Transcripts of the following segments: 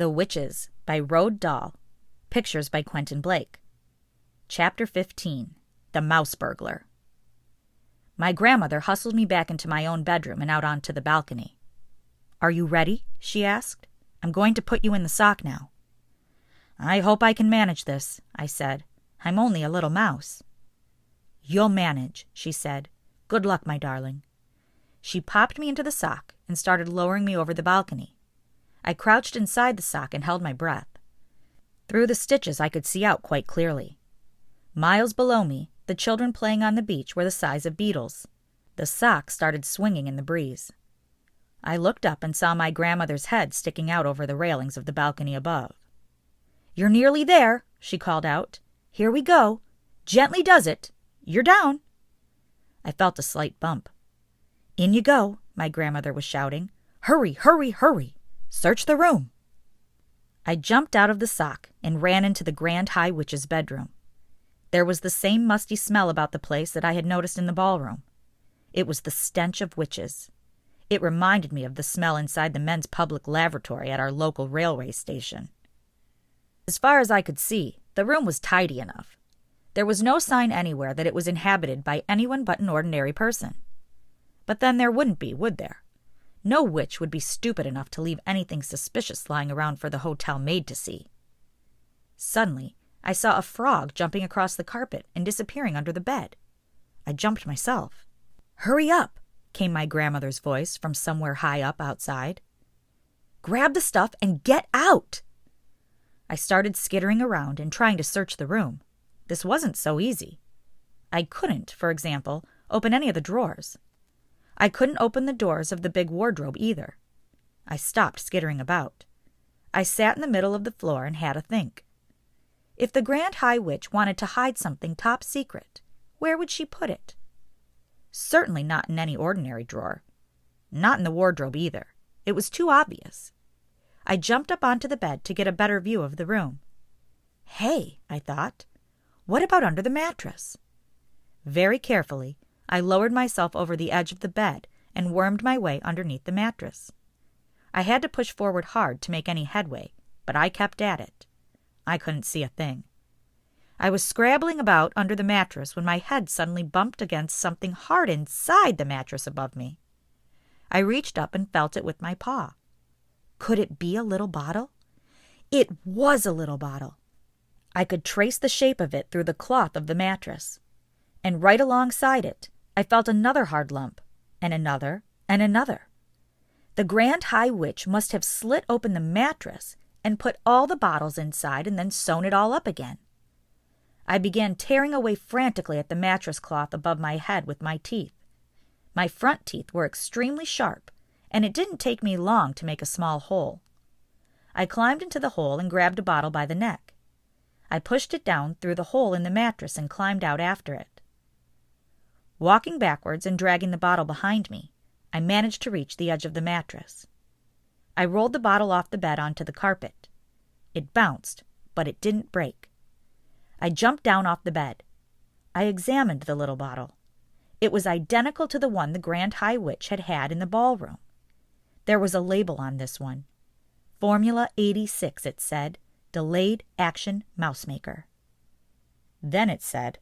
The Witches by Roald Dahl. Pictures by Quentin Blake. Chapter 15. The Mouse Burglar. My grandmother hustled me back into my own bedroom and out onto the balcony. "Are you ready?" she asked. "I'm going to put you in the sock now." "I hope I can manage this," I said. "I'm only a little mouse." "You'll manage," she said. "Good luck, my darling." She popped me into the sock and started lowering me over the balcony. I crouched inside the sock and held my breath. Through the stitches I could see out quite clearly. Miles below me, the children playing on the beach were the size of beetles. The sock started swinging in the breeze. I looked up and saw my grandmother's head sticking out over the railings of the balcony above. "You're nearly there," she called out. "Here we go. Gently does it. You're down." I felt a slight bump. "In you go," my grandmother was shouting. "Hurry, hurry, hurry. Search the room." I jumped out of the sock and ran into the Grand High Witch's bedroom. There was the same musty smell about the place that I had noticed in the ballroom. It was the stench of witches. It reminded me of the smell inside the men's public lavatory at our local railway station. As far as I could see, the room was tidy enough. There was no sign anywhere that it was inhabited by anyone but an ordinary person. But then there wouldn't be, would there? No witch would be stupid enough to leave anything suspicious lying around for the hotel maid to see. Suddenly, I saw a frog jumping across the carpet and disappearing under the bed. I jumped myself. "Hurry up," came my grandmother's voice from somewhere high up outside. "Grab the stuff and get out!" I started skittering around and trying to search the room. This wasn't so easy. I couldn't, for example, open any of the drawers. I couldn't open the doors of the big wardrobe either. I stopped skittering about. I sat in the middle of the floor and had a think. If the Grand High Witch wanted to hide something top secret, where would she put it? Certainly not in any ordinary drawer. Not in the wardrobe either. It was too obvious. I jumped up onto the bed to get a better view of the room. "Hey," I thought, "what about under the mattress?" Very carefully, I lowered myself over the edge of the bed and wormed my way underneath the mattress. I had to push forward hard to make any headway, but I kept at it. I couldn't see a thing. I was scrabbling about under the mattress when my head suddenly bumped against something hard inside the mattress above me. I reached up and felt it with my paw. Could it be a little bottle? It was a little bottle. I could trace the shape of it through the cloth of the mattress. And right alongside it, I felt another hard lump, and another, and another. The Grand High Witch must have slit open the mattress and put all the bottles inside and then sewn it all up again. I began tearing away frantically at the mattress cloth above my head with my teeth. My front teeth were extremely sharp, and it didn't take me long to make a small hole. I climbed into the hole and grabbed a bottle by the neck. I pushed it down through the hole in the mattress and climbed out after it. Walking backwards and dragging the bottle behind me, I managed to reach the edge of the mattress. I rolled the bottle off the bed onto the carpet. It bounced, but it didn't break. I jumped down off the bed. I examined the little bottle. It was identical to the one the Grand High Witch had had in the ballroom. There was a label on this one. Formula 86, it said, Delayed Action Mouse Maker. Then it said,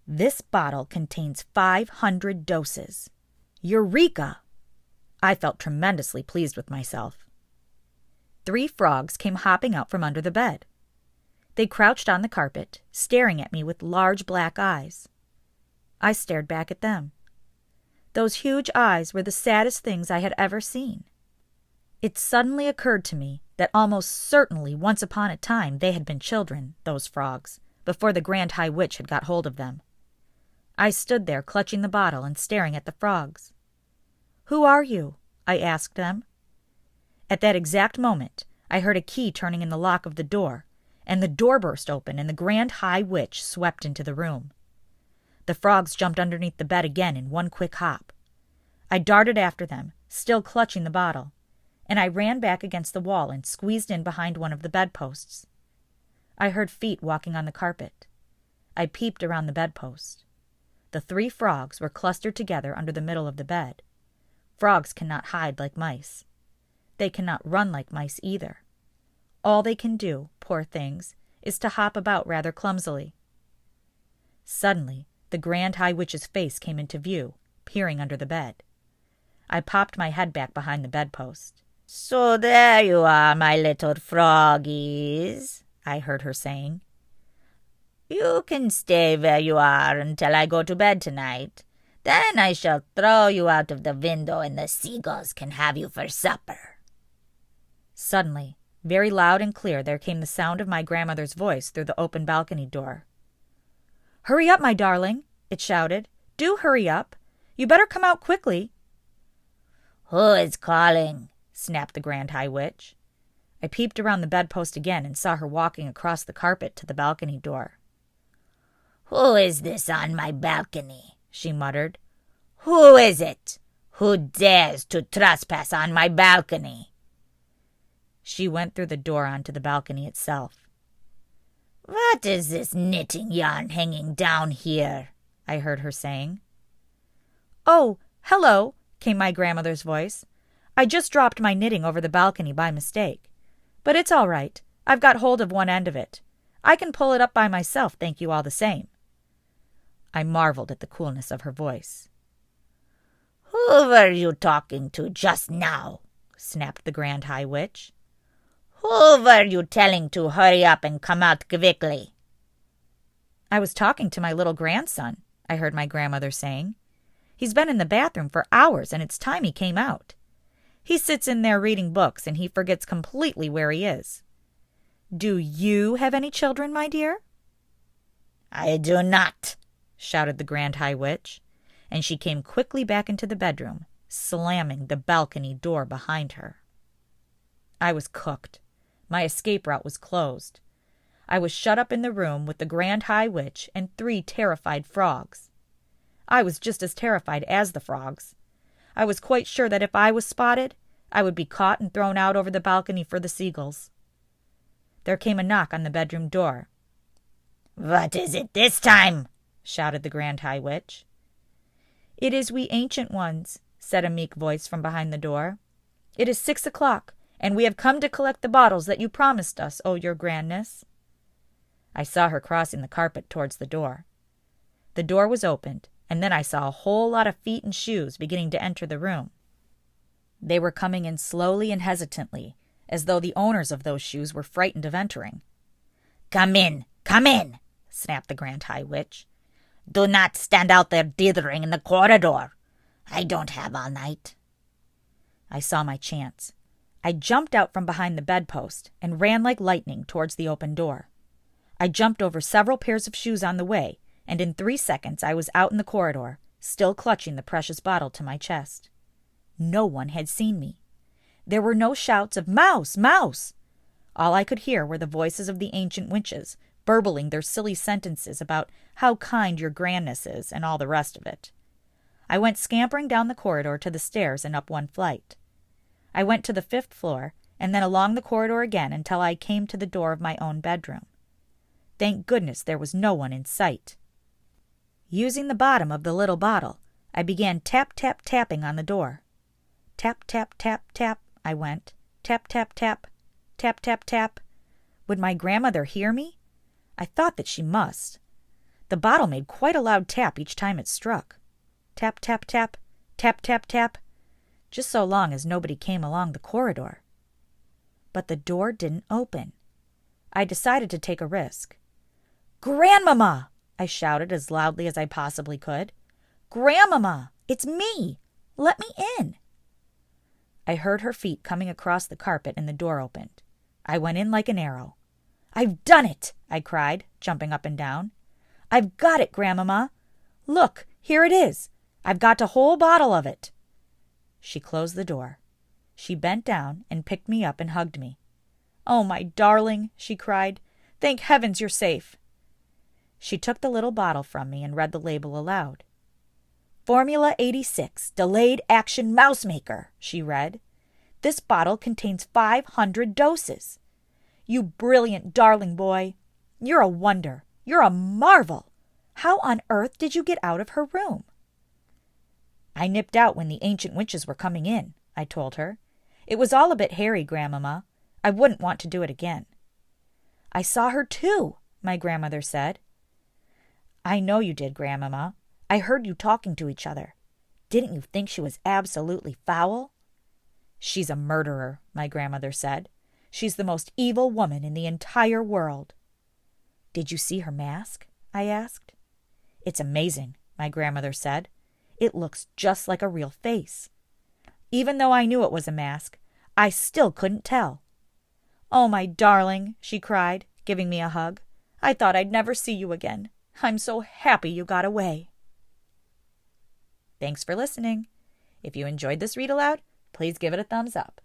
"This bottle contains 500 doses. Eureka!" I felt tremendously pleased with myself. 3 frogs came hopping out from under the bed. They crouched on the carpet, staring at me with large black eyes. I stared back at them. Those huge eyes were the saddest things I had ever seen. It suddenly occurred to me that almost certainly once upon a time they had been children, those frogs, before the Grand High Witch had got hold of them. I stood there clutching the bottle and staring at the frogs. "Who are you?" I asked them. At that exact moment, I heard a key turning in the lock of the door, and the door burst open and the Grand High Witch swept into the room. The frogs jumped underneath the bed again in one quick hop. I darted after them, still clutching the bottle, and I ran back against the wall and squeezed in behind one of the bedposts. I heard feet walking on the carpet. I peeped around the bedpost. The 3 frogs were clustered together under the middle of the bed. Frogs cannot hide like mice. They cannot run like mice either. All they can do, poor things, is to hop about rather clumsily. Suddenly, the Grand High Witch's face came into view, peering under the bed. I popped my head back behind the bedpost. "So there you are, my little froggies," I heard her saying. "You can stay where you are until I go to bed tonight. Then I shall throw you out of the window and the seagulls can have you for supper." Suddenly, very loud and clear, there came the sound of my grandmother's voice through the open balcony door. "Hurry up, my darling," it shouted. "Do hurry up. You better come out quickly." "Who is calling?" snapped the Grand High Witch. I peeped around the bedpost again and saw her walking across the carpet to the balcony door. "Who is this on my balcony?" she muttered. "Who is it? Who dares to trespass on my balcony?" She went through the door onto the balcony itself. "What is this knitting yarn hanging down here?" I heard her saying. "Oh, hello," came my grandmother's voice. "I just dropped my knitting over the balcony by mistake. But it's all right. I've got hold of one end of it. I can pull it up by myself, thank you all the same." I marveled at the coolness of her voice. "Who were you talking to just now?" snapped the Grand High Witch. "Who were you telling to hurry up and come out quickly?" "I was talking to my little grandson," I heard my grandmother saying. "He's been in the bathroom for hours, and it's time he came out. He sits in there reading books, and he forgets completely where he is. Do you have any children, my dear?" "I do not," shouted the Grand High Witch, and she came quickly back into the bedroom, slamming the balcony door behind her. I was cooked. My escape route was closed. I was shut up in the room with the Grand High Witch and 3 terrified frogs. I was just as terrified as the frogs. I was quite sure that if I was spotted, I would be caught and thrown out over the balcony for the seagulls. There came a knock on the bedroom door. "What is it this time?" shouted the Grand High Witch. "It is we ancient ones," said a meek voice from behind the door. "It is 6 o'clock, and we have come to collect the bottles that you promised us, O your grandness." I saw her crossing the carpet towards the door. The door was opened, and then I saw a whole lot of feet and shoes beginning to enter the room. They were coming in slowly and hesitantly, as though the owners of those shoes were frightened of entering. Come in, snapped the Grand High Witch. "Do not stand out there dithering in the corridor. I don't have all night." I saw my chance. I jumped out from behind the bedpost and ran like lightning towards the open door. I jumped over several pairs of shoes on the way, and in 3 seconds I was out in the corridor, still clutching the precious bottle to my chest. No one had seen me. There were no shouts of "Mouse! Mouse!" All I could hear were the voices of the ancient witches, burbling their silly sentences about how kind your grandness is and all the rest of it. I went scampering down the corridor to the stairs and up 1 flight. I went to the 5th floor, and then along the corridor again until I came to the door of my own bedroom. Thank goodness there was no one in sight. Using the bottom of the little bottle, I began tapping on the door. Tap, tap, tap, tap, I went. Tap, tap, tap, tap, tap, tap. Would my grandmother hear me? I thought that she must. The bottle made quite a loud tap each time it struck. Tap, tap, tap, tap, tap, tap, just so long as nobody came along the corridor. But the door didn't open. I decided to take a risk. "Grandmama!" I shouted as loudly as I possibly could. "Grandmama! It's me! Let me in!" I heard her feet coming across the carpet and the door opened. I went in like an arrow. "I've done it!" I cried, jumping up and down. "I've got it, Grandmama! Look, here it is! I've got a whole bottle of it!" She closed the door. She bent down and picked me up and hugged me. "Oh, my darling," she cried. "Thank heavens you're safe." She took the little bottle from me and read the label aloud. "Formula 86, Delayed Action Mouse Maker," she read. "This bottle contains 500 doses. You brilliant darling boy. You're a wonder. You're a marvel. How on earth did you get out of her room?" "I nipped out when the ancient witches were coming in," I told her. "It was all a bit hairy, Grandmama. I wouldn't want to do it again." "I saw her too," my grandmother said. "I know you did, Grandmama. I heard you talking to each other. Didn't you think she was absolutely foul?" "She's a murderer," my grandmother said. "She's the most evil woman in the entire world." "Did you see her mask?" I asked. "It's amazing," my grandmother said. "It looks just like a real face." Even though I knew it was a mask, I still couldn't tell. "Oh, my darling," she cried, giving me a hug. "I thought I'd never see you again. I'm so happy you got away." Thanks for listening. If you enjoyed this read aloud, please give it a thumbs up.